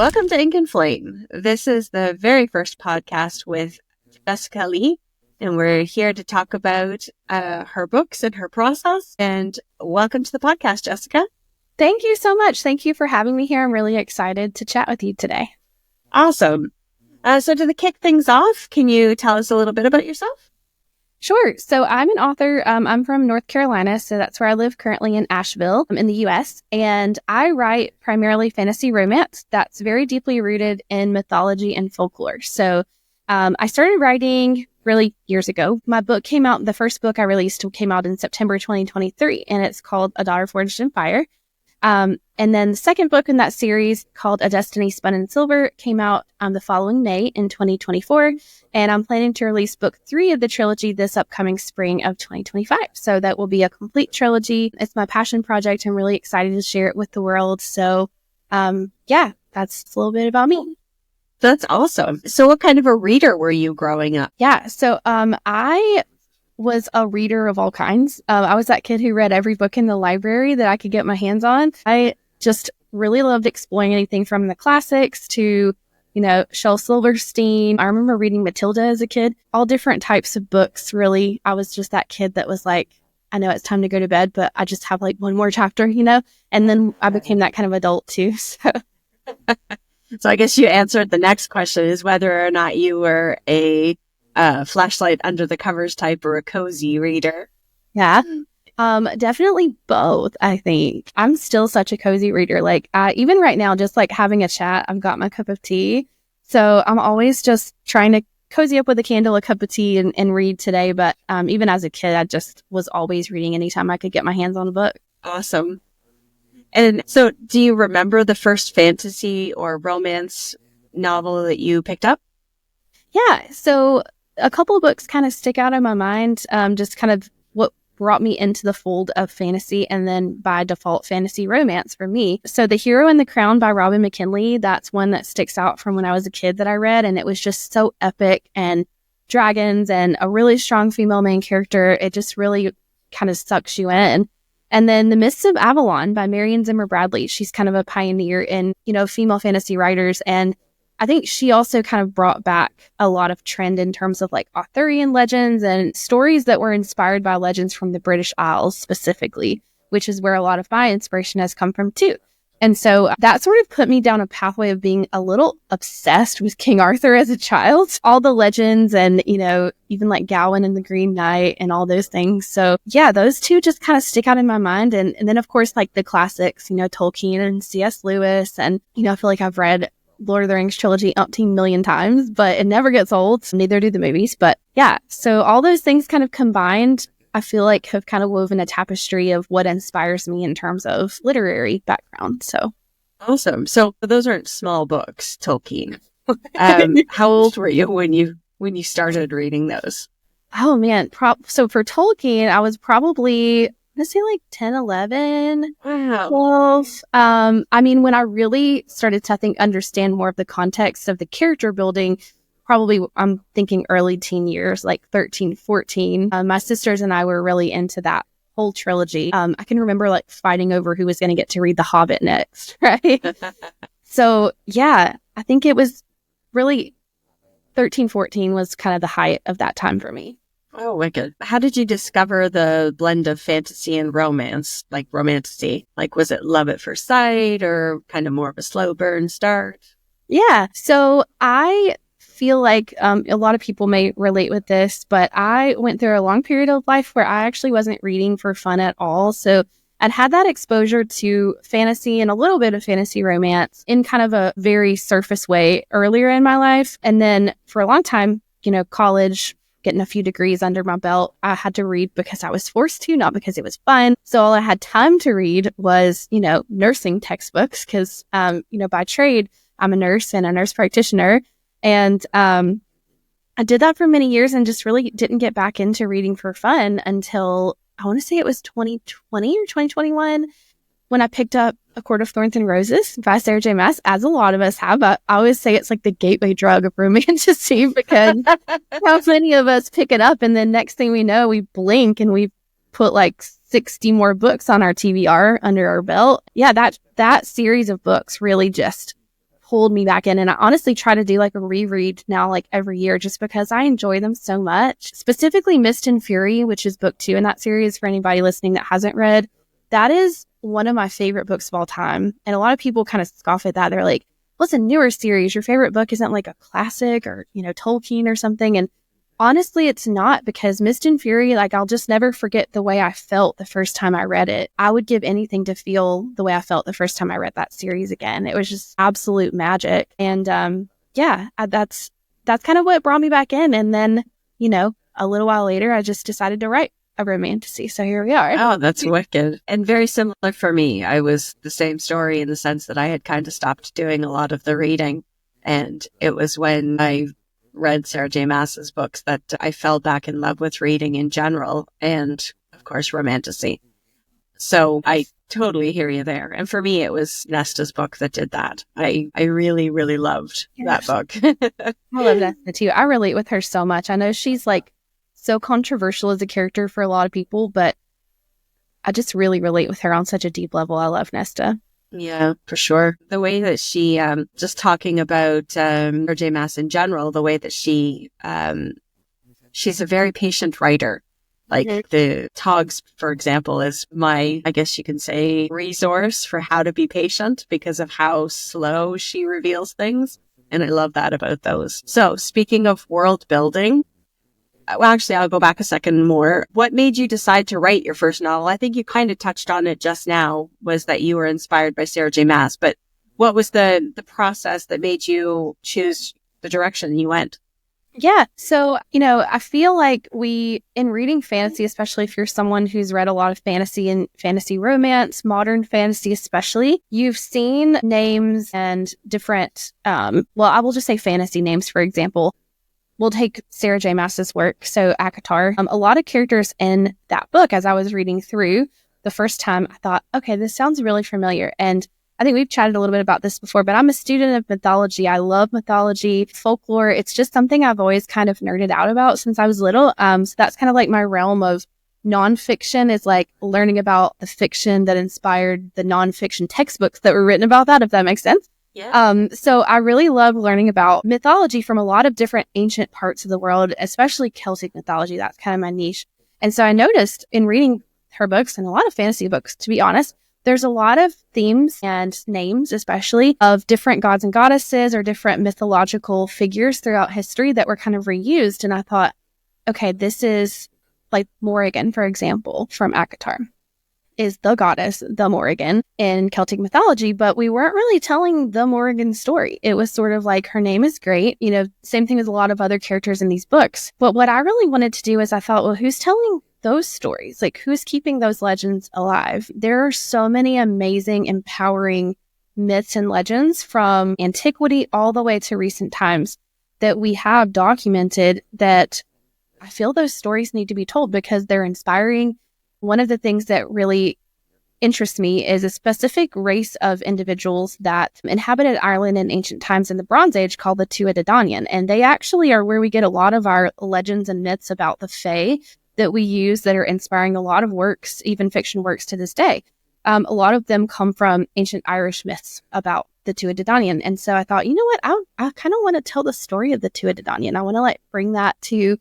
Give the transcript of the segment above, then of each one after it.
Welcome to Ink and Flame. This is the very first podcast with Jessica Leigh, and we're here to talk about her books and her process. And welcome to the podcast, Jessica. Thank you so much. Thank you for having me here. I'm really excited to chat with you today. Awesome. So to kick things off, can you tell us a little bit about yourself? Sure. So I'm an author. I'm from North Carolina, so that's where I live currently in Asheville, in the U.S. And I write primarily fantasy romance that's very deeply rooted in mythology and folklore. So I started writing really years ago. My book came out, the first book I released came out in September 2023, and it's called A Daughter Forged in Fire. And then the second book in that series, called A Destiny Spun in Silver, came out the following May in 2024. And I'm planning to release book 3 of the trilogy this upcoming spring of 2025. So that will be a complete trilogy. It's my passion project. I'm really excited to share it with the world. So, yeah, that's a little bit about me. That's awesome. So what kind of a reader were you growing up? Yeah, so I was a reader of all kinds. I was that kid who read every book in the library that I could get my hands on. I just really loved exploring anything from the classics to, Shel Silverstein. I remember reading Matilda as a kid, all different types of books, really. I was just that kid that was like, I know it's time to go to bed, but I just have like one more chapter, And then I became that kind of adult too. So, so I guess you answered the next question, is whether or not you were a flashlight under the covers type or a cozy reader. Yeah. Definitely both, I think. I'm still such a cozy reader. Like, even right now, just like having a chat, I've got my cup of tea. So I'm always just trying to cozy up with a candle, a cup of tea, and read today. But even as a kid, I just was always reading anytime I could get my hands on a book. Awesome. And so do you remember the first fantasy or romance novel that you picked up? Yeah. So a couple of books kind of stick out in my mind, just kind of what brought me into the fold of fantasy, and then by default fantasy romance for me. So The Hero and the Crown by Robin McKinley, that's one that sticks out from when I was a kid that I read, and it was just so epic, and dragons and a really strong female main character. It just really kind of sucks you in. And then The Mists of Avalon by Marion Zimmer Bradley. She's kind of a pioneer in, female fantasy writers, and I think she also kind of brought back a lot of trend in terms of like Arthurian legends and stories that were inspired by legends from the British Isles specifically, which is where a lot of my inspiration has come from too. And so that sort of put me down a pathway of being a little obsessed with King Arthur as a child. All the legends and, even like Gawain and the Green Knight and all those things. So yeah, those two just kind of stick out in my mind. And then of course, like the classics, Tolkien and C.S. Lewis. And, I feel like I've read Lord of the Rings trilogy umpteen million times, but it never gets old. Neither do the movies. But yeah, so all those things kind of combined, I feel like have kind of woven a tapestry of what inspires me in terms of literary background. So awesome. So those aren't small books, Tolkien. How old were you when you started reading those? Oh man. So for Tolkien, I was probably, let's say like 10, 11, wow. 12. When I really started to, I think, understand more of the context of the character building, probably I'm thinking early teen years, like 13, 14. My sisters and I were really into that whole trilogy. I can remember like fighting over who was going to get to read The Hobbit next, right? So yeah, I think it was really 13, 14 was kind of the height of that time for me. Oh, wicked. How did you discover the blend of fantasy and romance, like Romantasy? Like, was it love at first sight or kind of more of a slow burn start? Yeah. So I feel like a lot of people may relate with this, but I went through a long period of life where I actually wasn't reading for fun at all. So I'd had that exposure to fantasy and a little bit of fantasy romance in kind of a very surface way earlier in my life. And then for a long time, college, getting a few degrees under my belt, I had to read because I was forced to, not because it was fun. So all I had time to read was, nursing textbooks because, by trade, I'm a nurse and a nurse practitioner. And I did that for many years and just really didn't get back into reading for fun until I want to say it was 2020 or 2021 when I picked up A Court of Thorns and Roses by Sarah J. Maas, as a lot of us have. I always say it's like the gateway drug of romantasy because how many of us pick it up and then next thing we know, we blink and we put like 60 more books on our TBR under our belt. Yeah, that series of books really just pulled me back in. And I honestly try to do like a reread now, like every year, just because I enjoy them so much. Specifically Mist and Fury, which is book 2 in that series for anybody listening that hasn't read. That is one of my favorite books of all time. And a lot of people kind of scoff at that. They're like, well, it's a newer series. Your favorite book isn't like a classic or, Tolkien or something. And honestly, it's not, because Mist and Fury, like, I'll just never forget the way I felt the first time I read it. I would give anything to feel the way I felt the first time I read that series again. It was just absolute magic. And that's kind of what brought me back in. And then, a little while later, I just decided to write a romantasy. So here we are. Oh, that's wicked. And very similar for me. I was the same story in the sense that I had kind of stopped doing a lot of the reading. And it was when I read Sarah J. Maas's books that I fell back in love with reading in general, and of course Romantasy. So I totally hear you there. And for me, it was Nesta's book that did that. I really, really loved that book. I love Nesta too. I relate with her so much. I know she's like so controversial as a character for a lot of people, but I just really relate with her on such a deep level. I love Nesta. Yeah, for sure. The way that she, just talking about Sarah J. Maas in general, the way that she's a very patient writer. Like the Togs, for example, is my, I guess you can say, resource for how to be patient because of how slow she reveals things. And I love that about those. So speaking of world building, well, actually, I'll go back a second more. What made you decide to write your first novel? I think you kind of touched on it just now, was that you were inspired by Sarah J. Maas. But what was the process that made you choose the direction you went? Yeah. So, I feel like in reading fantasy, especially if you're someone who's read a lot of fantasy and fantasy romance, modern fantasy especially, you've seen names and different, I will just say fantasy names, for example. We'll take Sarah J. Maas's work, so ACOTAR. A lot of characters in that book, as I was reading through the first time, I thought, okay, this sounds really familiar. And I think we've chatted a little bit about this before, but I'm a student of mythology. I love mythology, folklore. It's just something I've always kind of nerded out about since I was little. So that's kind of like my realm of nonfiction, is like learning about the fiction that inspired the nonfiction textbooks that were written about that, if that makes sense. Yeah. So I really love learning about mythology from a lot of different ancient parts of the world, especially Celtic mythology. That's kind of my niche. And so I noticed in reading her books, and a lot of fantasy books, to be honest, there's a lot of themes and names, especially of different gods and goddesses or different mythological figures throughout history that were kind of reused. And I thought, okay, this is like Morrigan, for example, from ACOTAR. Is the goddess, the Morrigan, in Celtic mythology, but we weren't really telling the Morrigan story. It was sort of like, her name is great, same thing as a lot of other characters in these books. But what I really wanted to do is I thought, well, who's telling those stories? Like, who's keeping those legends alive? There are so many amazing, empowering myths and legends from antiquity all the way to recent times that we have documented, that I feel those stories need to be told because they're inspiring. One of the things that really interests me is a specific race of individuals that inhabited Ireland in ancient times in the Bronze Age called the Tuatha. And they actually are where we get a lot of our legends and myths about the Fae that we use, that are inspiring a lot of works, even fiction works to this day. A lot of them come from ancient Irish myths about the Tuatha. And so I thought, you know what, I kind of want to tell the story of the Tuatha. I want to bring that to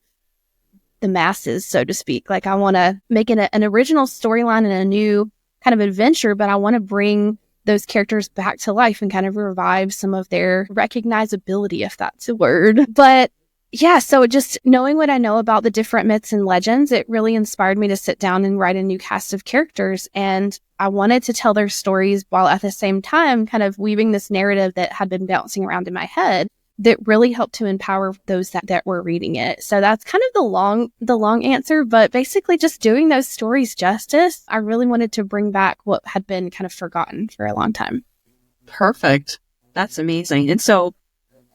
the masses, so to speak. Like, I want to make it an original storyline and a new kind of adventure, but I want to bring those characters back to life and kind of revive some of their recognizability, if that's a word. But yeah, so just knowing what I know about the different myths and legends, it really inspired me to sit down and write a new cast of characters. And I wanted to tell their stories while at the same time kind of weaving this narrative that had been bouncing around in my head that really helped to empower those that were reading it. So that's kind of the long answer, but basically just doing those stories justice. I really wanted to bring back what had been kind of forgotten for a long time. Perfect. That's amazing. And so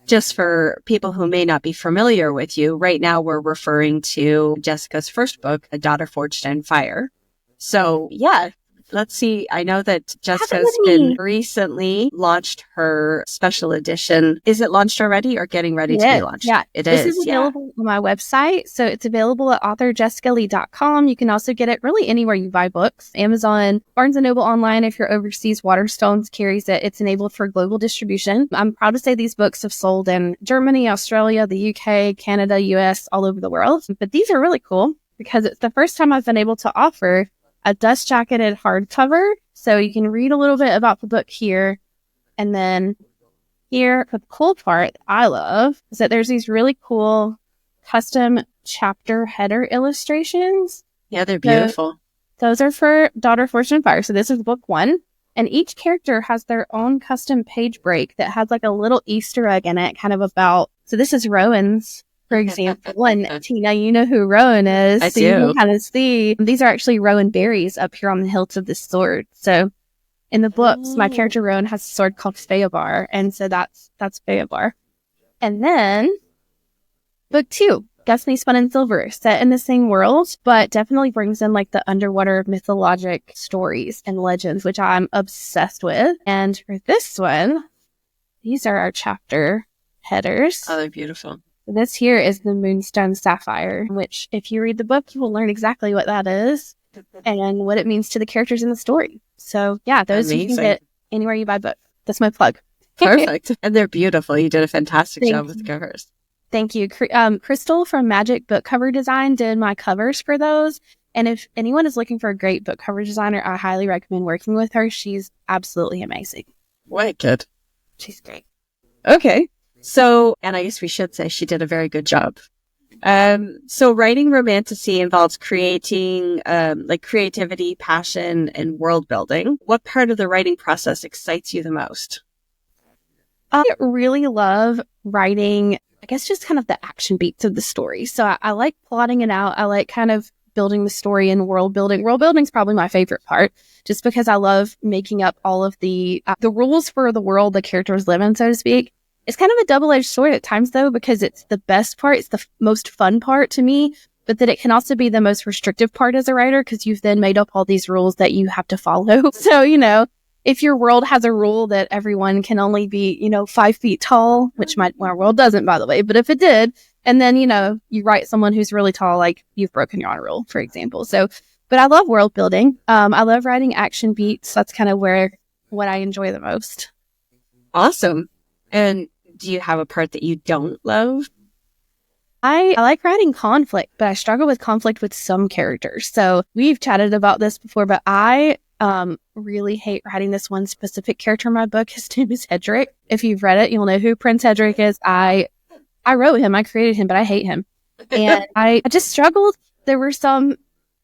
just for people who may not be familiar with you, right now we're referring to Jessica's first book, A Daughter Forged in Fire. So yeah, let's see. I know that Jessica's with been me. recently launched her special edition. Is it launched already or getting ready to be Yes, launched? yeah. It This is. is Yeah. available on my website. So it's available at authorjessicaleigh.com. You can also get it really anywhere you buy books. Amazon, Barnes & Noble online. If you're overseas, Waterstones carries it. It's enabled for global distribution. I'm proud to say these books have sold in Germany, Australia, the UK, Canada, US, all over the world. But these are really cool because it's the first time I've been able to offer a dust jacketed hardcover. So you can read a little bit about the book here. And then here, the cool part I love is that there's these really cool custom chapter header illustrations. Yeah, they're beautiful. Those are for Daughter, Fortune, and Fire. So this is book 1. And each character has their own custom page break that has like a little Easter egg in it, kind of about. So this is Rowan's, for example. And Tina, you know who Rowan is. I so do. You can kind of see these are actually Rowan berries up here on the hilt of this sword. So in the books, my character Rowan has a sword called Feobar, and so that's Feobar. And then book 2, Destiny Spun in Silver, set in the same world, but definitely brings in like the underwater mythologic stories and legends, which I'm obsessed with. And for this one, these are our chapter headers. Oh, they're beautiful. This here is the Moonstone Sapphire, which if you read the book, you will learn exactly what that is and what it means to the characters in the story. So yeah, those you can get anywhere you buy books. That's my plug. Perfect. And they're beautiful. You did a fantastic job with the covers. Thank you. Crystal from Magic Book Cover Design did my covers for those. And if anyone is looking for a great book cover designer, I highly recommend working with her. She's absolutely amazing. Wicked. She's great. Okay. So, and I guess we should say she did a very good job. So writing Romantasy involves creating, like creativity, passion, and world building. What part of the writing process excites you the most? I really love writing, I guess, just kind of the action beats of the story. So I like plotting it out. I like kind of building the story and world building. World building is probably my favorite part, just because I love making up all of the rules for the world the characters live in, so to speak. It's kind of a double-edged sword at times, though, because it's the best part. It's the most fun part to me, but that it can also be the most restrictive part as a writer because you've then made up all these rules that you have to follow. So, if your world has a rule that everyone can only be, 5 feet tall, which my world doesn't, by the way, but if it did, and then, you write someone who's really tall, like you've broken your own rule, for example. So, but I love world building. I love writing action beats. That's kind of what I enjoy the most. Awesome. And do you have a part that you don't love? I like writing conflict, but I struggle with conflict with some characters. So we've chatted about this before, but I really hate writing this one specific character in my book. His name is Hedrick. If you've read it, you'll know who Prince Hedrick is. I wrote him, I created him, but I hate him. And I just struggled. There were some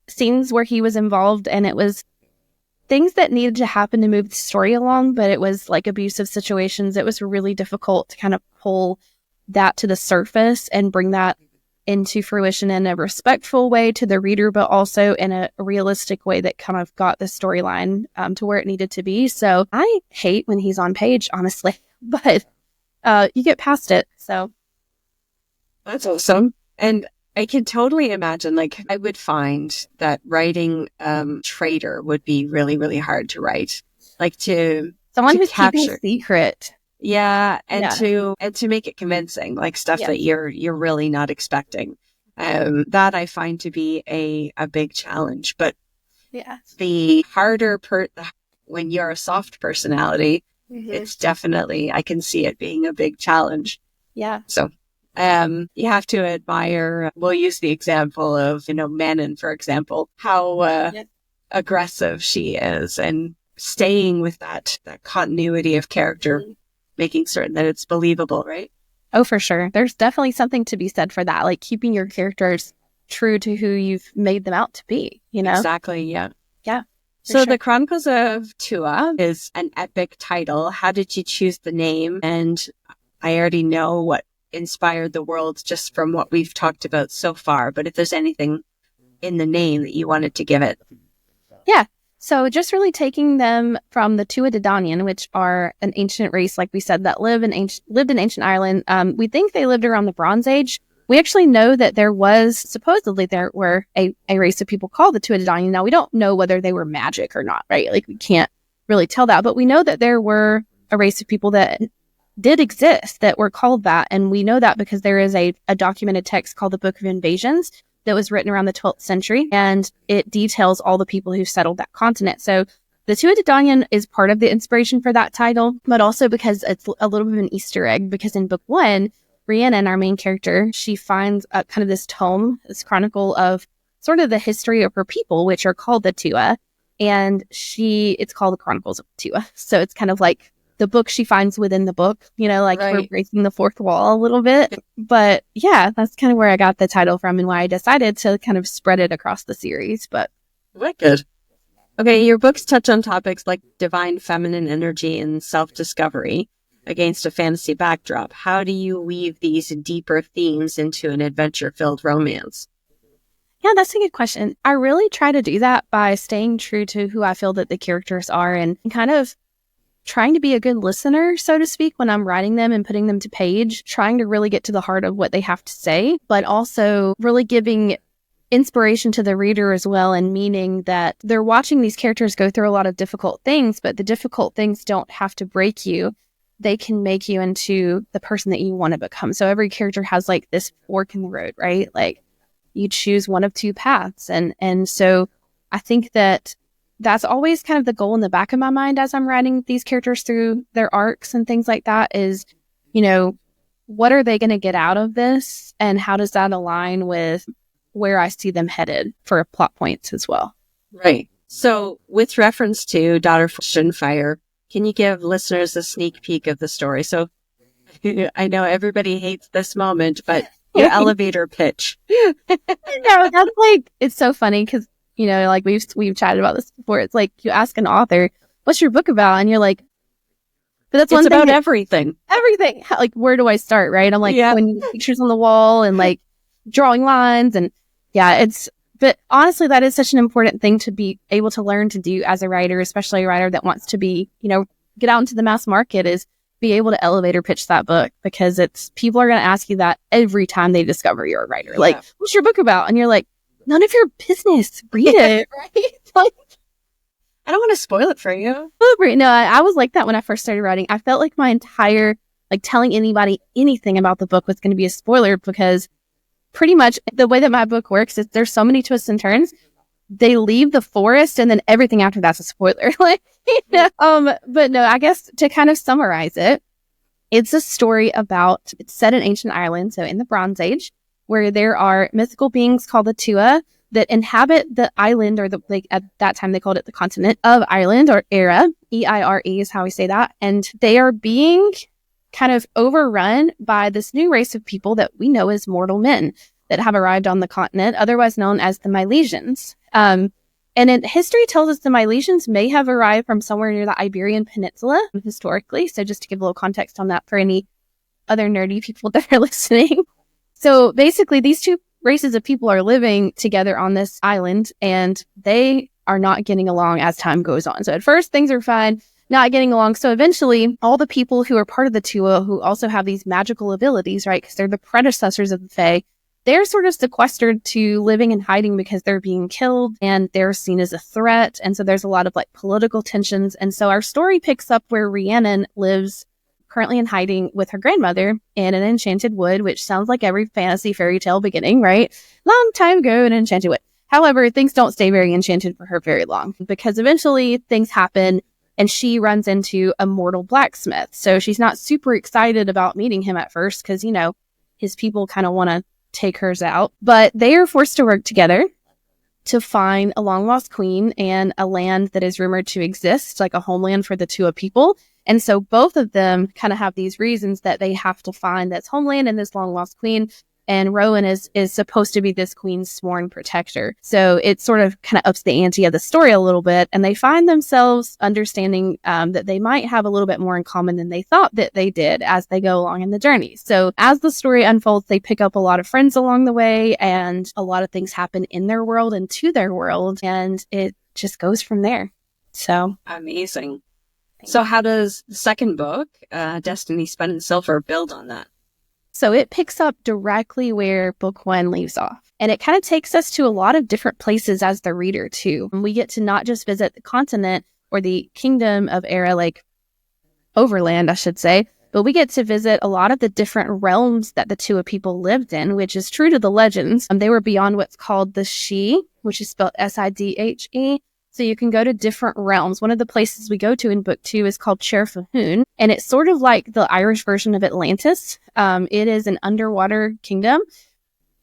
scenes where he was involved and it was things that needed to happen to move the story along, but it was like abusive situations. It was really difficult to kind of pull that to the surface and bring that into fruition in a respectful way to the reader, but also in a realistic way that kind of got the storyline to where it needed to be. So I hate when he's on page, honestly, but you get past it. So that's awesome. And I can totally imagine, like, I would find that writing traitor would be really, really hard to write. Like someone to who's capture keeping a secret. Yeah, and to make it convincing, like stuff that you're really not expecting. That I find to be a big challenge. But the harder when you're a soft personality, it's definitely, I can see it being a big challenge. Yeah. So you have to admire, we'll use the example of, Manon, for example, how aggressive she is and staying with that continuity of character, making certain that it's believable, right? Oh, for sure. There's definitely something to be said for that, like keeping your characters true to who you've made them out to be, Exactly, yeah. Yeah. So The Chronicles of Tuatha is an epic title. How did you choose the name? And I already know what inspired the world just from what we've talked about so far, but if there's anything in the name that you wanted to give it. Yeah. So just really taking them from the Tuatha, which are an ancient race, like we said, that lived in ancient Ireland. We think they lived around the Bronze Age, we actually know that there were a race of people called the Tuatha. Now, we don't know whether they were magic or not, right? Like, we can't really tell that, but we know that there were a race of people that did exist that were called that. And we know that because there is a documented text called the Book of Invasions that was written around the 12th century, and it details all the people who settled that continent. So the Tuatha is part of the inspiration for that title, but also because it's a little bit of an Easter egg, because in book 1, Rhiannon, our main character, she finds kind of this tome, this chronicle of sort of the history of her people, which are called the Tuatha, and it's called the Chronicles of Tuatha. So it's kind of like the book she finds within the book, like we're breaking the fourth wall a little bit. But yeah, that's kind of where I got the title from and why I decided to kind of spread it across the series. But wicked. Okay, your books touch on topics like divine feminine energy and self-discovery against a fantasy backdrop. How do you weave these deeper themes into an adventure-filled romance? Yeah, that's a good question. I really try to do that by staying true to who I feel that the characters are and kind of trying to be a good listener, so to speak, when I'm writing them and putting them to page, trying to really get to the heart of what they have to say, but also really giving inspiration to the reader as well, and meaning that they're watching these characters go through a lot of difficult things, but the difficult things don't have to break you. They can make you into the person that you want to become. So every character has like this fork in the road, right? Like, you choose one of two paths. And so I think that that's always kind of the goal in the back of my mind as I'm writing these characters through their arcs and things like that is, what are they going to get out of this? And how does that align with where I see them headed for plot points as well? Right. So with reference to Daughter Fire, can you give listeners a sneak peek of the story? So I know everybody hates this moment, but your elevator pitch. No, that's like, it's so funny because, like we've chatted about this before. It's like you ask an author, what's your book about? And you're like, but that's one thing. It's about everything. Like, where do I start? Right. I'm like, putting pictures on the wall and like drawing lines. And but honestly, that is such an important thing to be able to learn to do as a writer, especially a writer that wants to be, get out into the mass market, is be able to elevator pitch that book, because people are going to ask you that every time they discover you're a writer. Yeah. Like, what's your book about? And you're like, none of your business. Read it, right? Like, I don't want to spoil it for you. No, I was like that when I first started writing. I felt like my entire, telling anybody anything about the book was going to be a spoiler, because pretty much the way that my book works is there's so many twists and turns. They leave the forest and then everything after that's a spoiler. But no, I guess to kind of summarize it, it's a story it's set in ancient Ireland, so in the Bronze Age, where there are mythical beings called the Tuatha that inhabit the island, or at that time they called it the continent of Ireland, or Eire. E-I-R-E is how we say that. And they are being kind of overrun by this new race of people that we know as mortal men that have arrived on the continent, otherwise known as the Milesians. And history tells us the Milesians may have arrived from somewhere near the Iberian Peninsula historically. So just to give a little context on that for any other nerdy people that are listening. So basically, these two races of people are living together on this island, and they are not getting along as time goes on. So at first, things are fine, not getting along. So eventually, all the people who are part of the Tuatha, who also have these magical abilities, right, because they're the predecessors of the Fae, they're sort of sequestered to living in hiding because they're being killed and they're seen as a threat. And so there's a lot of political tensions. And so our story picks up where Rhiannon lives currently in hiding with her grandmother in an enchanted wood, which sounds like every fantasy fairy tale beginning, right? Long time ago in an enchanted wood. However, things don't stay very enchanted for her very long, because eventually things happen and she runs into a mortal blacksmith. So she's not super excited about meeting him at first because, his people kind of want to take hers out. But they are forced to work together to find a long-lost queen and a land that is rumored to exist, like a homeland for the Tuatha people. And so both of them kind of have these reasons that they have to find this homeland and this long-lost queen. And Rowan is supposed to be this queen's sworn protector. So it sort of kind of ups the ante of the story a little bit. And they find themselves understanding that they might have a little bit more in common than they thought that they did as they go along in the journey. So as the story unfolds, they pick up a lot of friends along the way, and a lot of things happen in their world and to their world. And it just goes from there. So amazing. So how does the second book, Destiny Spun in Silver, build on that? So it picks up directly where book one leaves off. And it kind of takes us to a lot of different places as the reader, too. And we get to not just visit the continent or the kingdom of Era, like Overland, I should say, but we get to visit a lot of the different realms that the Tuatha people lived in, which is true to the legends. They were beyond what's called the Sidhe, which is spelled Sidhe. So you can go to different realms. One of the places we go to in book two is called Cherfahun, and it's sort of like the Irish version of Atlantis. It is an underwater kingdom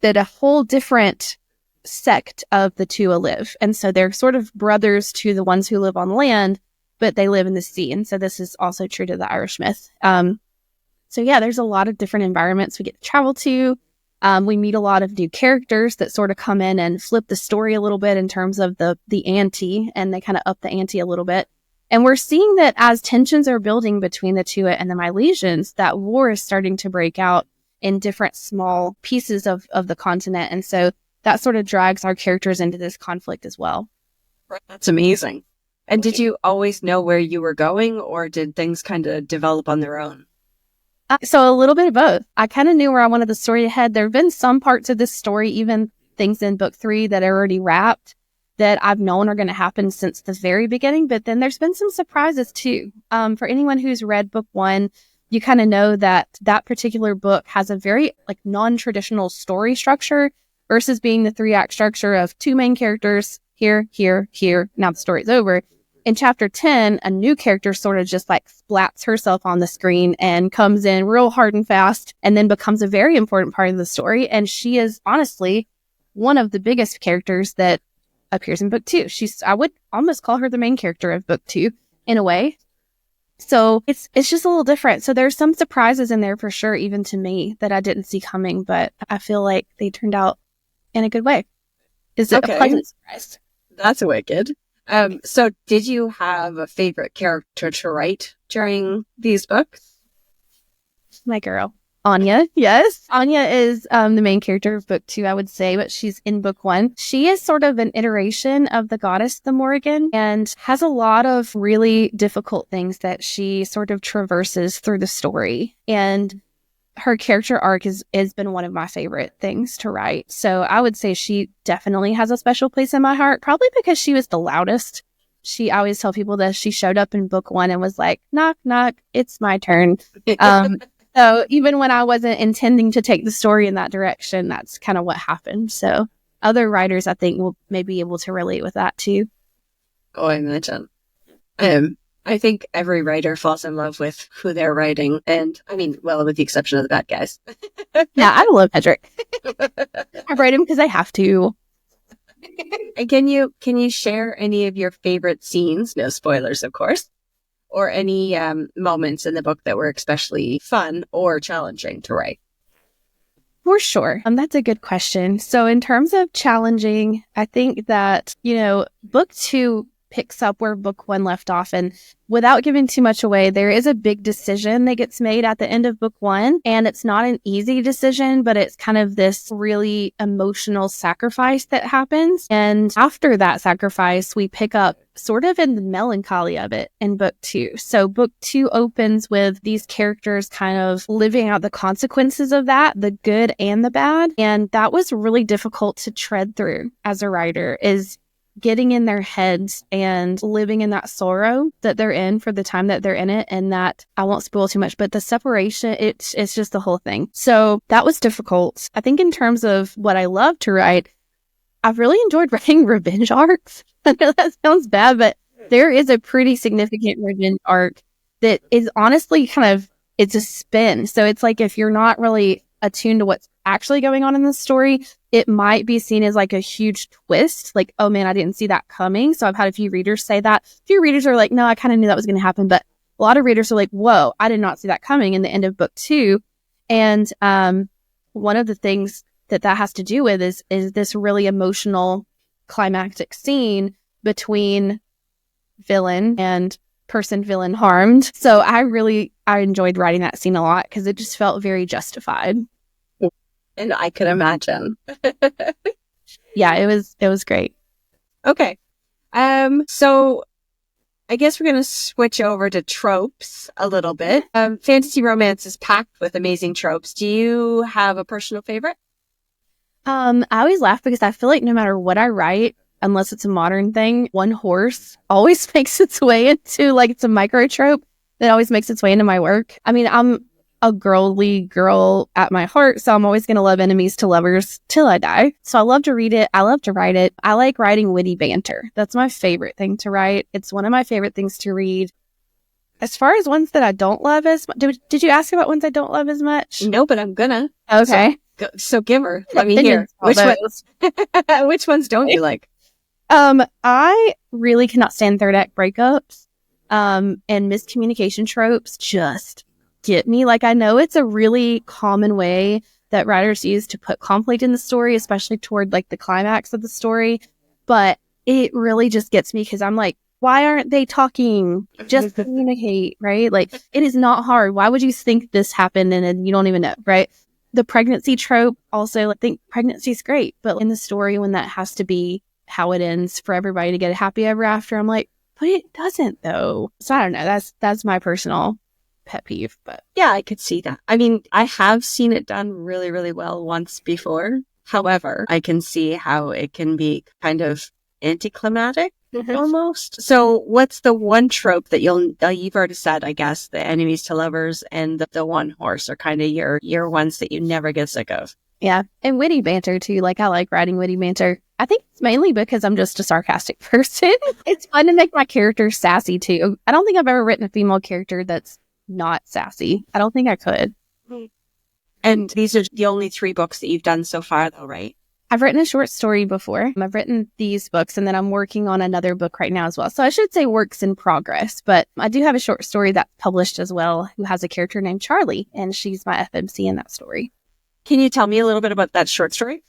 that a whole different sect of the Tuatha live. And so they're sort of brothers to the ones who live on land, but they live in the sea. And so this is also true to the Irish myth. So yeah, there's a lot of different environments we get to travel to. We meet a lot of new characters that sort of come in and flip the story a little bit in terms of the ante, and they kind of up the ante a little bit. And we're seeing that as tensions are building between the Tuatha and the Milesians, that war is starting to break out in different small pieces of the continent. And so that sort of drags our characters into this conflict as well. That's amazing. And did you always know where you were going, or did things kind of develop on their own? So a little bit of both. I kind of knew where I wanted the story to head. There have been some parts of this story, even things in book 3 that are already wrapped, that I've known are going to happen since the very beginning. But then there's been some surprises too. For anyone who's read book 1, you kind of know that that particular book has a very like non-traditional story structure versus being the 3-act structure of 2 main characters, here, here, here. Now the story's over. In chapter 10, a new character sort of just like splats herself on the screen and comes in real hard and fast and then becomes a very important part of the story. And she is honestly one of the biggest characters that appears in book 2. I would almost call her the main character of book 2 in a way. So it's just a little different. So there's some surprises in there for sure, even to me, that I didn't see coming, but I feel like they turned out in a good way. Is it a pleasant surprise? That's wicked. So did you have a favorite character to write during these books? My girl, Anya. Yes. Anya is the main character of book 2, I would say, but she's in book 1. She is sort of an iteration of the goddess, the Morrigan, and has a lot of really difficult things that she sort of traverses through the story. And her character arc has been one of my favorite things to write. So I would say she definitely has a special place in my heart, probably because she was the loudest. I always tell people that she showed up in book 1 and was like, knock, knock, it's my turn. So even when I wasn't intending to take the story in that direction, that's kind of what happened. So other writers, I think, will maybe be able to relate with that too. Oh, I imagine. I think every writer falls in love with who they're writing. And I mean, well, with the exception of the bad guys. Yeah, I love Hedrick. I write him because I have to. And can you share any of your favorite scenes? No spoilers, of course. Or any moments in the book that were especially fun or challenging to write? For sure. That's a good question. So in terms of challenging, I think that, book 2 picks up where book 1 left off. And without giving too much away, there is a big decision that gets made at the end of book 1. And it's not an easy decision, but it's kind of this really emotional sacrifice that happens. And after that sacrifice, we pick up sort of in the melancholy of it in book 2. So book 2 opens with these characters kind of living out the consequences of that, the good and the bad. And that was really difficult to tread through as a writer, is getting in their heads and living in that sorrow that they're in for the time that they're in it. And that, I won't spoil too much, but the separation, it's just the whole thing. So that was difficult. I think in terms of what I love to write, I've really enjoyed writing revenge arcs. I know that sounds bad, but there is a pretty significant revenge arc that is honestly it's a spin. So it's like, if you're not really attuned to what's actually going on in the story, it might be seen as like a huge twist. Like, oh man, I didn't see that coming. So I've had a few readers say that. A few readers are like, no, I kind of knew that was going to happen. But a lot of readers are like, whoa, I did not see that coming in the end of book 2. And one of the things that has to do with is this really emotional climactic scene between villain and person villain harmed. So I enjoyed writing that scene a lot because it just felt very justified. And I could imagine. Yeah, it was great. Okay. So I guess we're going to switch over to tropes a little bit. Fantasy romance is packed with amazing tropes. Do you have a personal favorite? I always laugh because I feel like no matter what I write, unless it's a modern thing, one horse always makes its way into, like, it's a micro trope that always makes its way into my work. I mean, I'm a girly girl at my heart, so I'm always going to love enemies to lovers till I die. So I love to read it. I love to write it. I like writing witty banter. That's my favorite thing to write. It's one of my favorite things to read. As far as ones that I don't love as much, did you ask about ones I don't love as much? No, but I'm gonna. Okay. So give her. Let me hear. Which ones don't you like? I really cannot stand third act breakups. And miscommunication tropes just get me. Like, I know it's a really common way that writers use to put conflict in the story, especially toward, like, the climax of the story, but it really just gets me because I'm like, why aren't they talking? Just communicate, right? Like, it is not hard. Why would you think this happened and then you don't even know, right? The pregnancy trope also, I think pregnancy is great, but in the story, when that has to be how it ends for everybody to get a happy ever after, I'm like, but it doesn't though. So I don't know. That's my personal pet peeve, but yeah, I could see that. I mean, I have seen it done really, really well once before. However, I can see how it can be kind of anticlimactic almost. So what's the one trope that you've already said, I guess, the enemies to lovers and the one horse are kind of your ones that you never get sick of. Yeah. And witty banter too. Like, I like writing witty banter. I think it's mainly because I'm just a sarcastic person. It's fun to make my character sassy too. I don't think I've ever written a female character that's not sassy. I don't think I could. And these are the only 3 books that you've done so far though, right? I've written a short story before. I've written these books, and then I'm working on another book right now as well. So I should say works in progress, but I do have a short story that's published as well, who has a character named Charlie, and she's my FMC in that story. Can you tell me a little bit about that short story?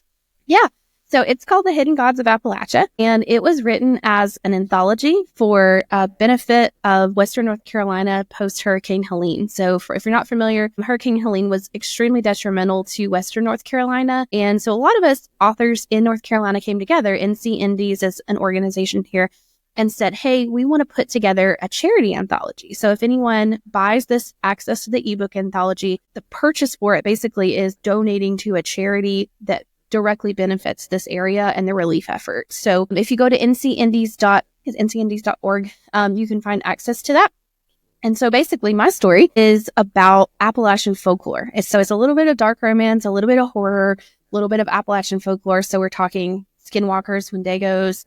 Yeah. So it's called The Hidden Gods of Appalachia, and it was written as an anthology for benefit of Western North Carolina post-Hurricane Helene. So if you're not familiar, Hurricane Helene was extremely detrimental to Western North Carolina. And so a lot of us authors in North Carolina came together, NC Indies as an organization here, and said, hey, we want to put together a charity anthology. So if anyone buys this access to the ebook anthology, the purchase for it basically is donating to a charity that directly benefits this area and the relief effort. So if you go to ncindies.org, you can find access to that. And so basically my story is about Appalachian folklore. It's a little bit of dark romance, a little bit of horror, a little bit of Appalachian folklore. So we're talking skinwalkers, wendigos,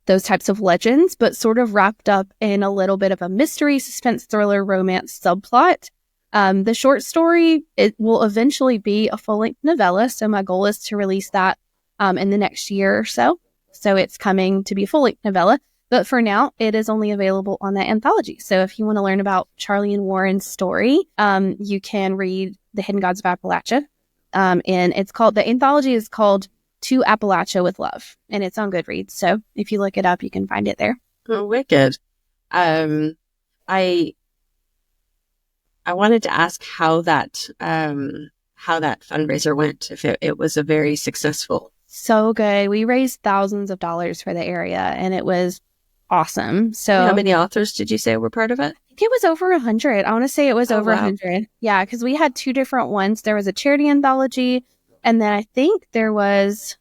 those types of legends, but sort of wrapped up in a little bit of a mystery, suspense, thriller, romance subplot. The short story, it will eventually be a full-length novella. So my goal is to release that in the next year or so. So it's coming to be a full-length novella. But for now, it is only available on that anthology. So if you want to learn about Charlie and Warren's story, you can read The Hidden Gods of Appalachia. And the anthology is called To Appalachia with Love. And it's on Goodreads. So if you look it up, you can find it there. Oh, wicked. I wanted to ask how that fundraiser went, if it was a very successful. So good. We raised thousands of dollars for the area, and it was awesome. So how many authors did you say were part of it? I think it was over 100. I want to say it was over 100. Wow. Yeah, because we had 2 different ones. There was a charity anthology, and then I think there was...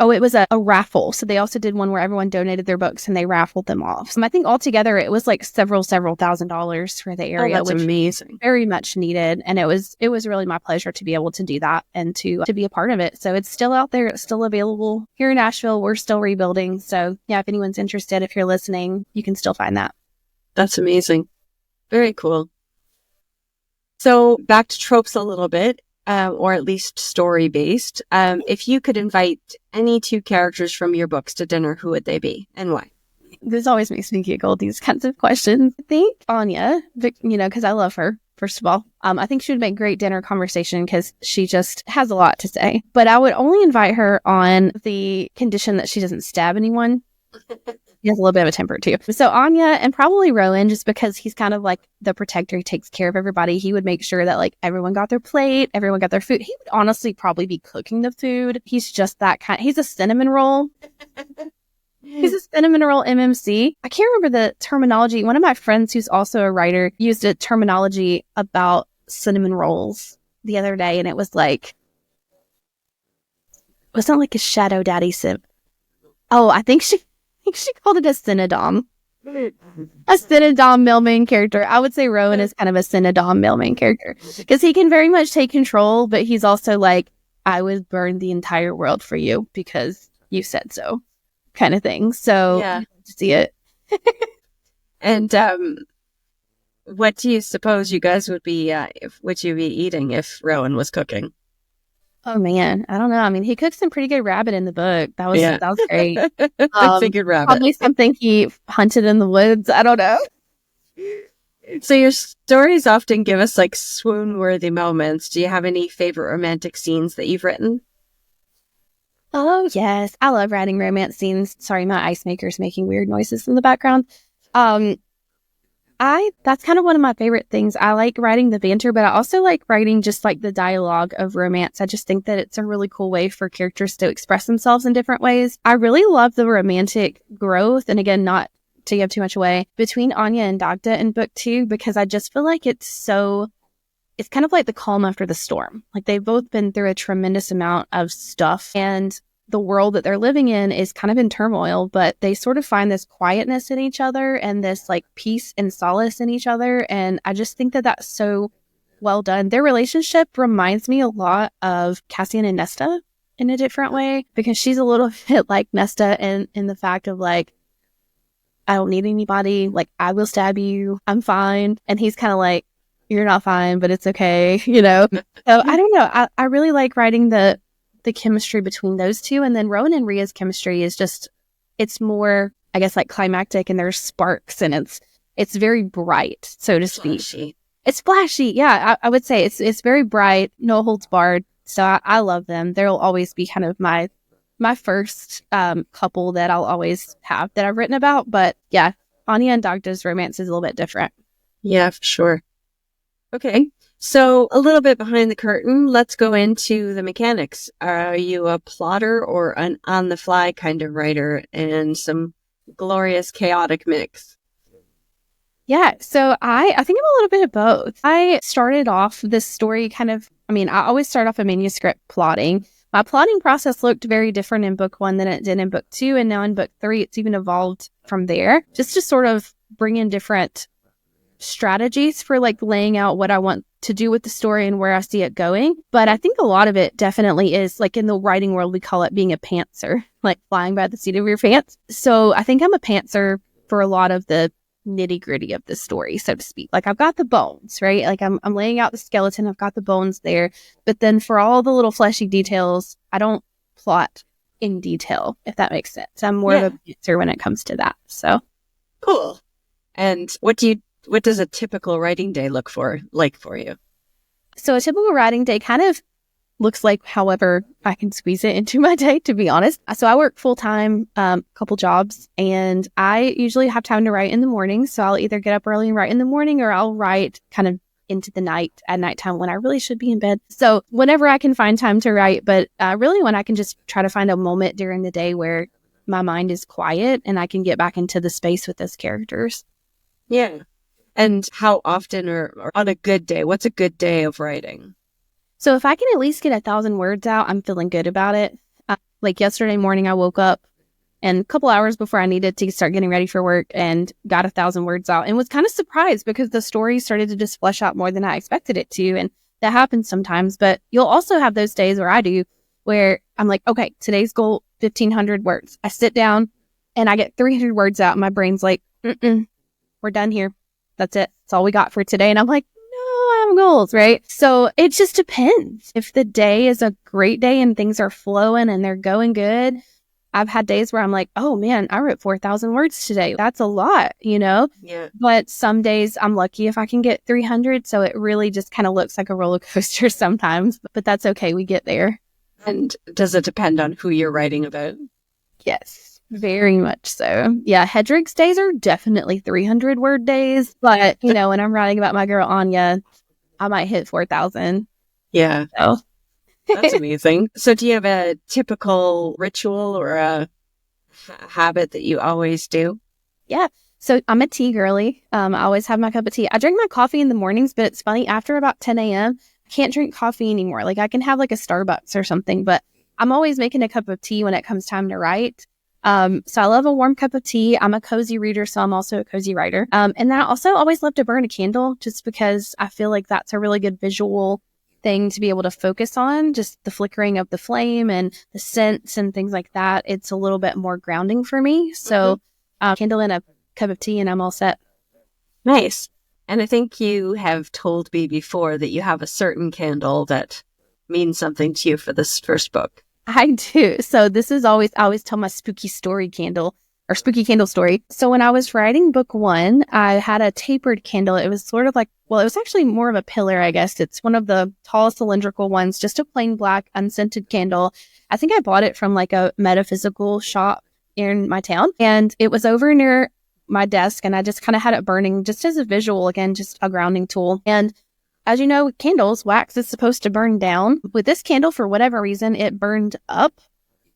it was a raffle. So they also did one where everyone donated their books and they raffled them off. So I think altogether it was like several $1,000s for the area, that's which amazing. Very much needed. And it was really my pleasure to be able to do that and to be a part of it. So it's still out there. It's still available here in Nashville. We're still rebuilding. So yeah, if anyone's interested, if you're listening, you can still find that. That's amazing. Very cool. So back to tropes a little bit. Or at least story-based. If you could invite any 2 characters from your books to dinner, who would they be and why? This always makes me giggle, these kinds of questions. I think Anya, because I love her, first of all. I think she would make great dinner conversation because she just has a lot to say. But I would only invite her on the condition that she doesn't stab anyone. He has a little bit of a temper too. So Anya and probably Rowan, just because he's kind of like the protector. He takes care of everybody. He would make sure that like everyone got their plate, everyone got their food. He would honestly probably be cooking the food. He's just that kind. He's a cinnamon roll. He's a cinnamon roll MMC. I can't remember the terminology. One of my friends who's also a writer used a terminology about cinnamon rolls the other day, and it was like, wasn't like a shadow daddy sim. Oh, I think she called it a Cinedom. A Cinedom male main character. I would say Rowan is kind of a Cinedom male main character because he can very much take control, but he's also like, I would burn the entire world for you because you said so, kind of thing. So, Yeah. to see it. And what do you suppose you guys would be eating if Rowan was cooking? Oh man, I don't know. I mean, he cooked some pretty good rabbit in the book. That was great. I figured rabbit. Probably something he hunted in the woods. I don't know. So your stories often give us like swoon-worthy moments. Do you have any favorite romantic scenes that you've written? Oh yes, I love writing romance scenes. Sorry, my ice maker's making weird noises in the background. That's kind of one of my favorite things. I like writing the banter, but I also like writing just like the dialogue of romance. I just think that it's a really cool way for characters to express themselves in different ways. I really love the romantic growth, and again, not to give too much away, between Anya and Dagda in book 2, because I just feel like it's kind of like the calm after the storm. Like they've both been through a tremendous amount of stuff, and the world that they're living in is kind of in turmoil, but they sort of find this quietness in each other and this like peace and solace in each other. And I just think that that's so well done. Their relationship reminds me a lot of Cassian and Nesta in a different way, because she's a little bit like Nesta in the fact of like, I don't need anybody. Like, I will stab you. I'm fine. And he's kind of like, you're not fine, but it's okay. You know? So I don't know. I really like writing the chemistry between those two. And then Rowan and Rhea's chemistry is just, it's more, I guess, like climactic, and there's sparks, and it's very bright, so to speak. Flashy. It's flashy. Yeah, I would say it's very bright, no holds barred. So I love them. They'll always be kind of my first couple that I'll always have that I've written about. But yeah, Anya and Dagda's romance is a little bit different. Yeah, for sure. Okay. So a little bit behind the curtain, let's go into the mechanics. Are you a plotter or an on-the-fly kind of writer, and some glorious chaotic mix? Yeah, so I think I'm a little bit of both. I started off this story I always start off a manuscript plotting. My plotting process looked very different in book 1 than it did in book 2, and now in book 3, it's even evolved from there, just to sort of bring in different strategies for like laying out what I want to do with the story and where I see it going. But I think a lot of it definitely is like, in the writing world, we call it being a pantser, like flying by the seat of your pants. So I think I'm a pantser for a lot of the nitty gritty of the story, so to speak. Like, I've got the bones, right? Like I'm laying out the skeleton. I've got the bones there. But then for all the little fleshy details, I don't plot in detail, if that makes sense. I'm more of a pantser when it comes to that. So cool. And what does a typical writing day look like for you? So a typical writing day kind of looks like however I can squeeze it into my day, to be honest. So I work full-time, couple jobs, and I usually have time to write in the morning. So I'll either get up early and write in the morning, or I'll write kind of into the night at nighttime when I really should be in bed. So whenever I can find time to write, but really when I can just try to find a moment during the day where my mind is quiet and I can get back into the space with those characters. Yeah. And how often, or on a good day, what's a good day of writing? So if I can at least get 1,000 words out, I'm feeling good about it. Like yesterday morning, I woke up and a couple hours before I needed to start getting ready for work and got 1,000 words out, and was kind of surprised because the story started to just flesh out more than I expected it to. And that happens sometimes, but you'll also have those days where I do, where I'm like, okay, today's goal, 1,500 words. I sit down and I get 300 words out, and my brain's like, we're done here. That's it. That's all we got for today. And I'm like, no, I have goals, right? So it just depends. If the day is a great day and things are flowing and they're going good, I've had days where I'm like, oh man, I wrote 4,000 words today. That's a lot, you know? Yeah. But some days I'm lucky if I can get 300. So it really just kind of looks like a roller coaster sometimes, but that's okay. We get there. And does it depend on who you're writing about? Yes. Very much so. Yeah, Hedrig's days are definitely 300 word days, but when I'm writing about my girl Anya, I might hit 4,000. Yeah. So. That's amazing. So do you have a typical ritual or a habit that you always do? Yeah. So I'm a tea girly. I always have my cup of tea. I drink my coffee in the mornings, but it's funny, after about 10 a.m., I can't drink coffee anymore. Like I can have like a Starbucks or something, but I'm always making a cup of tea when it comes time to write. So I love a warm cup of tea. I'm a cozy reader, so I'm also a cozy writer. And then I also always love to burn a candle just because I feel like that's a really good visual thing to be able to focus on, just the flickering of the flame and the scents and things like that. It's a little bit more grounding for me. So candle and a cup of tea and I'm all set. Nice. And I think you have told me before that you have a certain candle that means something to you for this first book. I do. So this is I always tell my spooky story candle or spooky candle story. So when I was writing book 1, I had a tapered candle. It was sort of like, well, it was actually more of a pillar, I guess. It's one of the tall cylindrical ones, just a plain black unscented candle. I think I bought it from like a metaphysical shop in my town, and it was over near my desk, and I just kind of had it burning just as a visual, again, just a grounding tool. And as you know, with candles, wax is supposed to burn down. With this candle, for whatever reason, it burned up,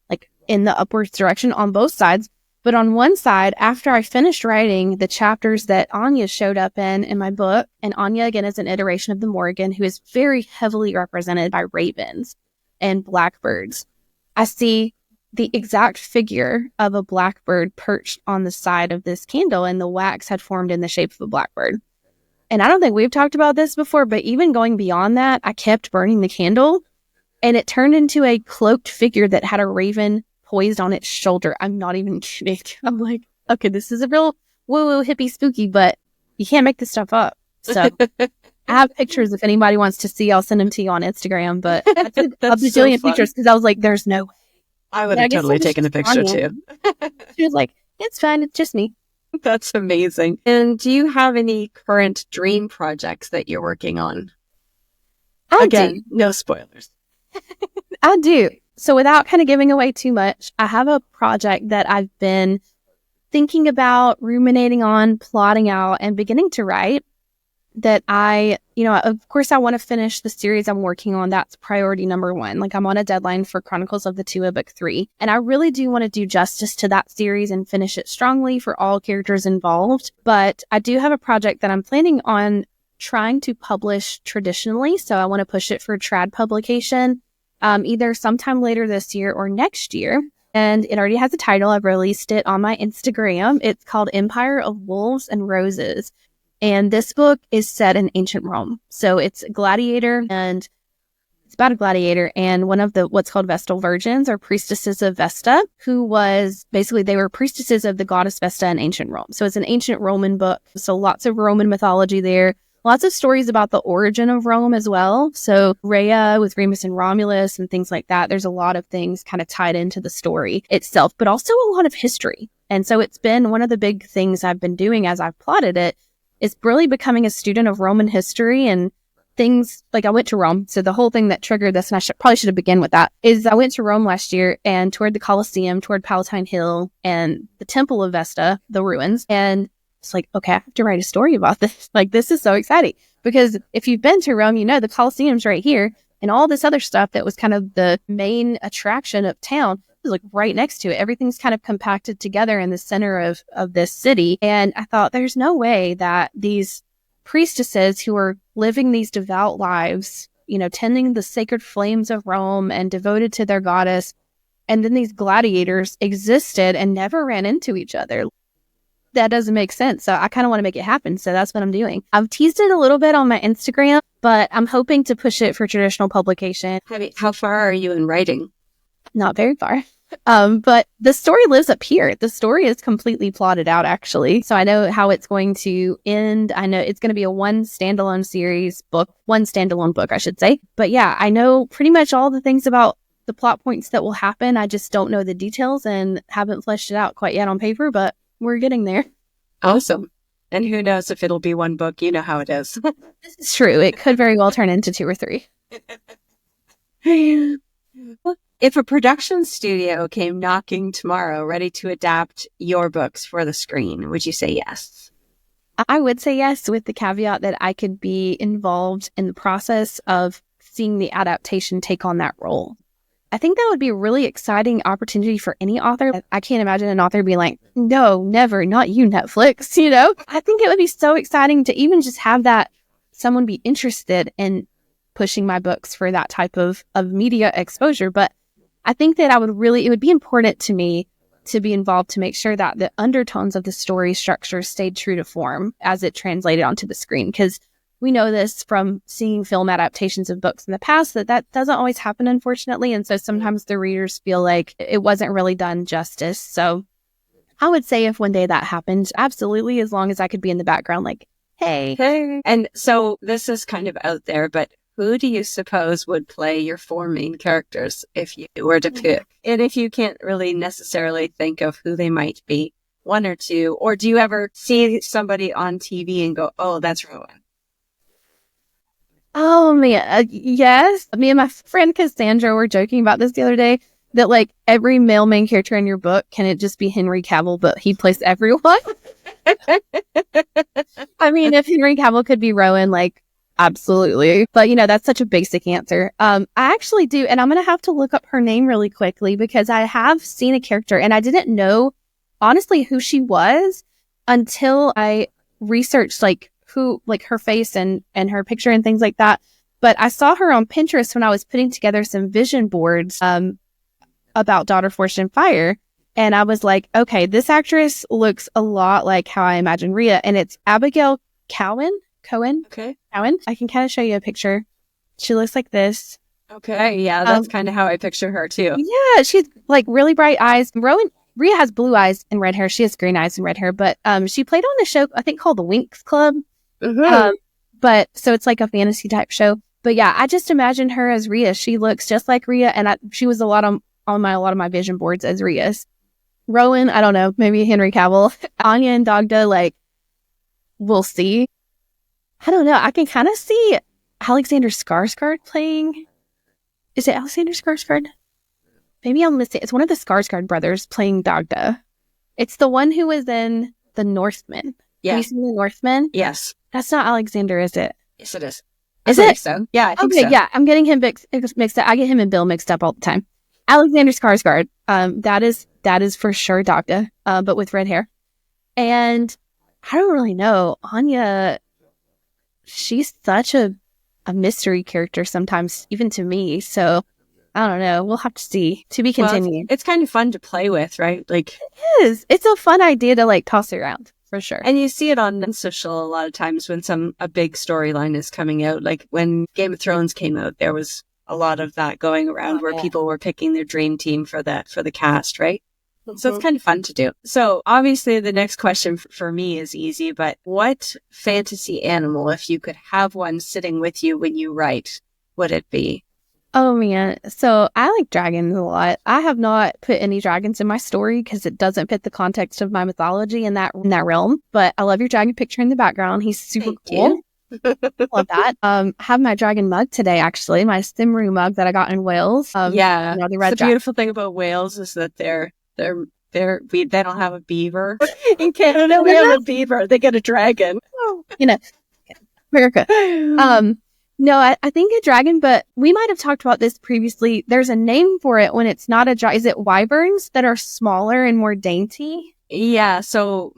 like in the upwards direction on both sides. But on one side, after I finished writing the chapters that Anya showed up in my book, and Anya, again, is an iteration of the Morrigan, who is very heavily represented by ravens and blackbirds. I see the exact figure of a blackbird perched on the side of this candle, and the wax had formed in the shape of a blackbird. And I don't think we've talked about this before, but even going beyond that, I kept burning the candle, and it turned into a cloaked figure that had a raven poised on its shoulder. I'm not even kidding. I'm like, okay, this is a real woo-woo hippie spooky, but you can't make this stuff up. So I have pictures. If anybody wants to see, I'll send them to you on Instagram. But I took a bajillion pictures because I was like, there's no way. I would have totally taken a picture too. She was like, it's fine. It's just me. That's amazing. And do you have any current dream projects that you're working on? Again, no spoilers. I do. So without kind of giving away too much, I have a project that I've been thinking about, ruminating on, plotting out, and beginning to write that of course I want to finish the series I'm working on. That's priority number 1. Like I'm on a deadline for Chronicles of the Tuatha book 3. And I really do want to do justice to that series and finish it strongly for all characters involved. But I do have a project that I'm planning on trying to publish traditionally. So I want to push it for trad publication, either sometime later this year or next year. And it already has a title. I've released it on my Instagram. It's called Empire of Wolves and Roses. And this book is set in ancient Rome. So it's a gladiator, and it's about a gladiator and one of the what's called Vestal Virgins, or priestesses of Vesta, who was basically, they were priestesses of the goddess Vesta in ancient Rome. So it's an ancient Roman book. So lots of Roman mythology there. Lots of stories about the origin of Rome as well. So Rhea with Remus and Romulus and things like that. There's a lot of things kind of tied into the story itself, but also a lot of history. And so it's been one of the big things I've been doing as I've plotted it, is really becoming a student of Roman history and things. Like I went to Rome. So the whole thing that triggered this, and I probably should have begun with that, is I went to Rome last year and toured the Colosseum, toured Palatine Hill and the Temple of Vesta, the ruins. And it's like, okay, I have to write a story about this. Like, this is so exciting, because if you've been to Rome, you know the Colosseum's right here, and all this other stuff that was kind of the main attraction of town is like right next to it. Everything's kind of compacted together in the center of this city. And I thought, there's no way that these priestesses who are living these devout lives, tending the sacred flames of Rome and devoted to their goddess, and then these gladiators existed and never ran into each other. That doesn't make sense. So I kind of want to make it happen. So that's what I'm doing. I've teased it a little bit on my Instagram, but I'm hoping to push it for traditional publication. How far are you in writing? Not very far. But the story lives up here. The story is completely plotted out, actually. So I know how it's going to end. I know it's going to be a one standalone book, I should say. But yeah, I know pretty much all the things about the plot points that will happen. I just don't know the details and haven't fleshed it out quite yet on paper, but we're getting there. Awesome. And who knows if it'll be one book. You know how it is. This is true. It could very well turn into 2 or 3. If a production studio came knocking tomorrow, ready to adapt your books for the screen, would you say yes? I would say yes, with the caveat that I could be involved in the process of seeing the adaptation take on that role. I think that would be a really exciting opportunity for any author. I can't imagine an author being like, no, never, not you, Netflix, you know? I think it would be so exciting to even just have that someone be interested in pushing my books for that type of media exposure. But I think that it would be important to me to be involved to make sure that the undertones of the story structure stayed true to form as it translated onto the screen. Because we know this from seeing film adaptations of books in the past that doesn't always happen, unfortunately. And so sometimes the readers feel like it wasn't really done justice. So I would say if one day that happened, absolutely, as long as I could be in the background like, hey. And so this is kind of out there, but who do you suppose would play your 4 main characters if you were to pick? And if you can't really necessarily think of who they might be, 1 or 2, or do you ever see somebody on TV and go, oh, that's Rowan? Oh, man. Yes. Me and my friend Cassandra were joking about this the other day, that like every male main character in your book, can it just be Henry Cavill, but he plays everyone? I mean, if Henry Cavill could be Rowan, like, absolutely. But, you know, that's such a basic answer. I actually do. And I'm going to have to look up her name really quickly because I have seen a character and I didn't know, honestly, who she was until I researched like her face and her picture and things like that. But I saw her on Pinterest when I was putting together some vision boards about Daughter Forged in Fire. And I was like, okay, this actress looks a lot like how I imagine Rhea. And it's Abigail Cowan. Okay. Cowan. I can kind of show you a picture. She looks like this. Okay. Yeah, that's kind of how I picture her too. Yeah, she's like really bright eyes. Rhea has blue eyes and red hair. She has green eyes and red hair. But she played on a show, I think, called The Winx Club. Mm-hmm. But so it's like a fantasy type show. But yeah, I just imagine her as Rhea. She looks just like Rhea, and she was a lot of my vision boards as Rhea's. Rowan, I don't know, maybe Henry Cavill. Anya and Dagda, like, we'll see. I don't know. I can kind of see Alexander Skarsgård playing. Is it Alexander Skarsgård? Maybe I'm missing. It's one of the Skarsgård brothers playing Dagda. It's the one who was in The Northman. Yeah. Have you seen The Northman? Yes. That's not Alexander, is it? Yes, it is. Is I it? think so. Yeah, I think okay, so. yeah. I'm getting him mixed up. I get him and Bill mixed up all the time. Alexander Skarsgård. That is for sure Dagda, but with red hair. And I don't really know. Anya, she's such a mystery character sometimes, even to me. So I don't know. We'll have to see. To be continued. Well, it's kind of fun to play with, right? Like, it is. It's a fun idea to like toss around for sure. And you see it on social a lot of times when a big storyline is coming out. Like when Game of Thrones came out, there was a lot of that going around where people were picking their dream team for the cast, right? Mm-hmm. So it's kind of fun to do. So obviously the next question for me is easy, but what fantasy animal, if you could have one sitting with you when you write, would it be? Oh man, so I like dragons a lot. I have not put any dragons in my story because it doesn't fit the context of my mythology in that realm. But I love your dragon picture in the background. He's super cool. Love that. I have my dragon mug today, actually, my Simru mug that I got in Wales. Yeah, you know, the beautiful thing about Wales is that they don't have a beaver. In Canada, we have a beaver. They get a dragon. You know, America. No, I think a dragon, but we might have talked about this previously. There's a name for it when it's not a dragon. Is it wyverns that are smaller and more dainty? Yeah, so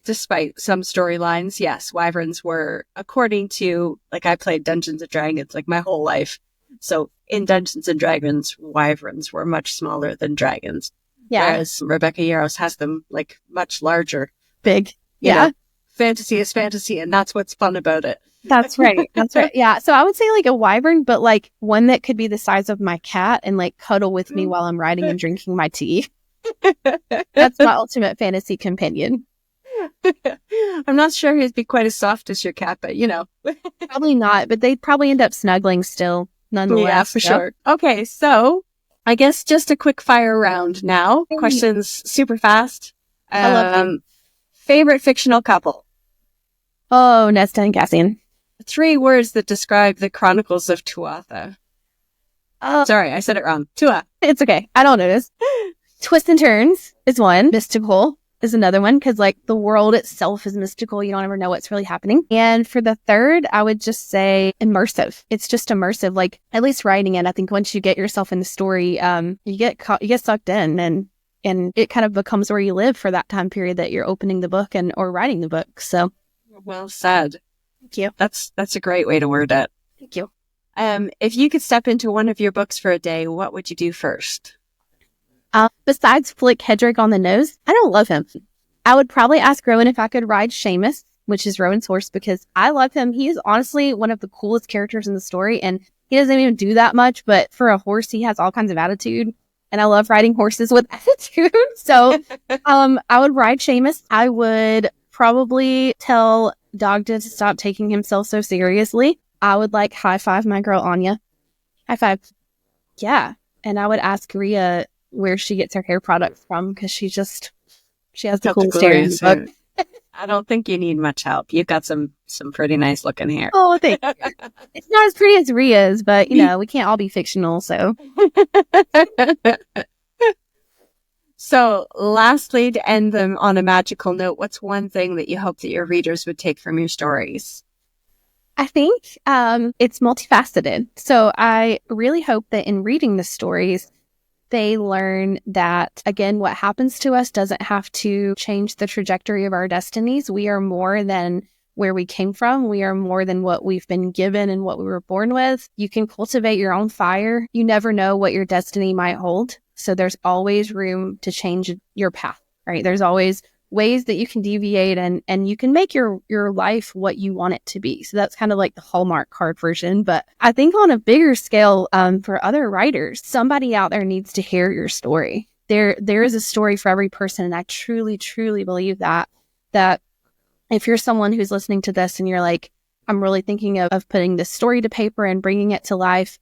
despite some storylines, yes, wyverns were, according to, like, I played Dungeons and Dragons like my whole life. So in Dungeons and Dragons, wyverns were much smaller than dragons. Yeah. Whereas Rebecca Yarros has them like much larger. Big. You know, fantasy is fantasy, and that's what's fun about it. That's right. That's right. Yeah. So I would say like a wyvern, but like one that could be the size of my cat and like cuddle with me while I'm writing and drinking my tea. That's my ultimate fantasy companion. I'm not sure he'd be quite as soft as your cat, but you know. Probably not, but they'd probably end up snuggling still, nonetheless. Yeah, for sure. Okay, so I guess just a quick fire round now. Questions super fast. I love them. Favorite fictional couple? Oh, Nesta and Cassian. 3 words that describe the Chronicles of Tuatha. Sorry, I said it wrong. Tuatha. It's okay. I don't notice. Twists and turns is one. Mystical. is another one because like the world itself is mystical. You don't ever know what's really happening. And for the third, I would just say immersive. It's just immersive. Like at least writing it, I think once you get yourself in the story, you get sucked in and it kind of becomes where you live for that time period that you're opening the book or writing the book. So well said. Thank you. That's a great way to word it. Thank you. If you could step into one of your books for a day, what would you do first? Besides flick Hedrick on the nose, I don't love him. I would probably ask Rowan if I could ride Seamus, which is Rowan's horse, because I love him. He is honestly one of the coolest characters in the story, and he doesn't even do that much, but for a horse, he has all kinds of attitude, and I love riding horses with attitude. So I would ride Seamus. I would probably tell Dogda to stop taking himself so seriously. I would like high five my girl Anya. High five. Yeah. And I would ask Rhea where she gets her hair products from because she has the coolest hair in the book. I don't think you need much help. You've got some pretty nice looking hair. Oh, thank you. It's not as pretty as Rhea's, but you know, we can't all be fictional, so. So lastly, to end them on a magical note, what's one thing that you hope that your readers would take from your stories? I think it's multifaceted. So I really hope that in reading the stories, they learn that, again, what happens to us doesn't have to change the trajectory of our destinies. We are more than where we came from. We are more than what we've been given and what we were born with. You can cultivate your own fire. You never know what your destiny might hold. So there's always room to change your path, right? There's always ways that you can deviate and you can make your life what you want it to be. So that's kind of like the Hallmark card version. But I think on a bigger scale, for other writers, somebody out there needs to hear your story. There is a story for every person. And I truly, truly believe that if you're someone who's listening to this and you're like, I'm really thinking of putting this story to paper and bringing it to life,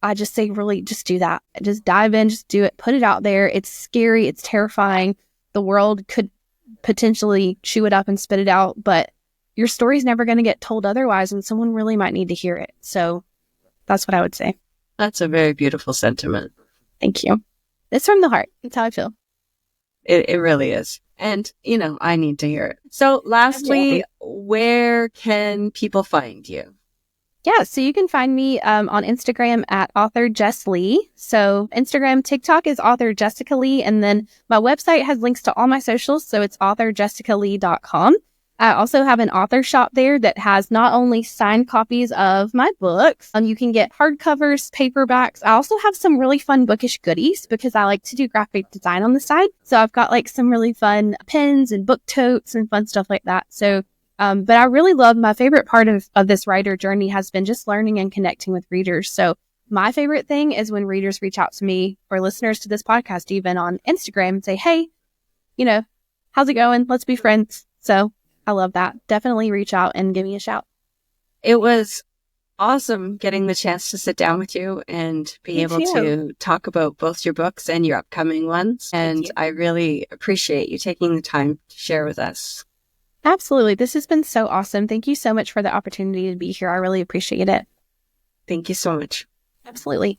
I just say, really, just do that. Just dive in, just do it, put it out there. It's scary. It's terrifying. The world could potentially chew it up and spit it out, but your story's never going to get told otherwise, and someone really might need to hear it. So that's what I would say. That's a very beautiful sentiment. Thank you. It's from the heart. That's how I feel. It really is. And, you know, I need to hear it. So lastly, where can people find you? Yeah, so you can find me on Instagram at author Jess Leigh. So Instagram, TikTok is author Jessica Leigh. And then my website has links to all my socials. So it's authorjessicaleigh.com. I also have an author shop there that has not only signed copies of my books, you can get hardcovers, paperbacks. I also have some really fun bookish goodies because I like to do graphic design on the side. So I've got like some really fun pens and book totes and fun stuff like that. So but I really love, my favorite part of this writer journey has been just learning and connecting with readers. So my favorite thing is when readers reach out to me or listeners to this podcast, even on Instagram, and say, hey, you know, how's it going? Let's be friends. So I love that. Definitely reach out and give me a shout. It was awesome getting the chance to sit down with you and be able to talk about both your books and your upcoming ones. And I really appreciate you taking the time to share with us. Absolutely. This has been so awesome. Thank you so much for the opportunity to be here. I really appreciate it. Thank you so much. Absolutely.